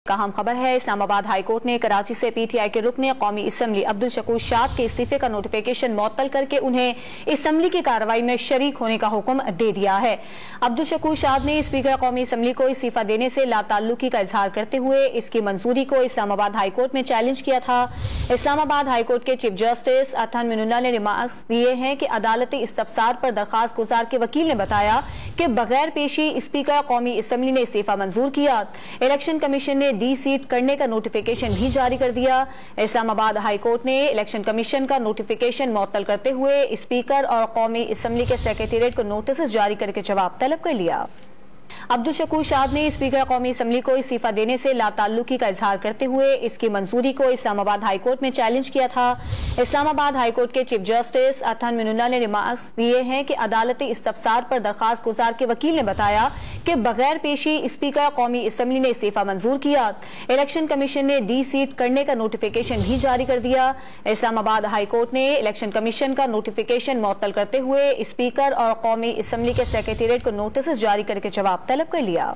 अहम खबर है। इस्लामाबाद हाईकोर्ट ने कराची से पीटीआई के रुकन कौमी असम्बली अब्दुल शकूर शाद के इस्तीफे का नोटिफिकेशन मुअत्तल करके उन्हें असम्बली की कार्रवाई में शरीक होने का हुक्म दे दिया है। अब्दुल शकूर शाद ने स्पीकर कौमी असम्बली को इस्तीफा देने से लाताल्लुकी का इजहार करते हुए इसकी मंजूरी को इस्लामाबाद हाईकोर्ट में चैलेंज किया था। इस्लामाबाद हाईकोर्ट के चीफ जस्टिस अतहन मिनुल्लाह ने रिमार्क्स दिए हैं कि अदालती इस्तफसार पर दरखास्त गुजार के वकील ने बताया कि बगैर पेशी स्पीकर कौमी असम्बली ने इस्तीफा मंजूर किया। इलेक्शन कमीशन ने डी सीट करने का नोटिफिकेशन भी जारी कर दिया। इस्लामाबाद हाईकोर्ट ने इलेक्शन कमीशन का नोटिफिकेशन मुअत्तल करते हुए स्पीकर और कौमी असम्बली के सेक्रेटेरिएट को नोटिस जारी करके जवाब तलब कर लिया। अब्दुल शकूर शाद ने स्पीकर कौमी असम्बली को इस्तीफा देने से लाताल्लुकी का इजहार करते हुए इसकी मंजूरी को इस्लामाबाद हाईकोर्ट में चैलेंज किया था। इस्लामाबाद हाईकोर्ट के चीफ जस्टिस अतहन मिनुल्लाह ने रिमार्क्स दिए हैं कि अदालती इस्तफसार पर दरखास्त गुजार के वकील ने बताया कि बगैर पेशी स्पीकर कौमी असम्बली ने इस्तीफा मंजूर किया। इलेक्शन कमीशन ने डी सीट करने का नोटिफिकेशन भी जारी कर दिया। इस्लामाबाद हाईकोर्ट ने इलेक्शन कमीशन का नोटिफिकेशन मुअत्तल करते हुए स्पीकर और कौमी असम्बली के सेक्रेटेरिएट को नोटिस जारी करके जवाब तलब कर लिया।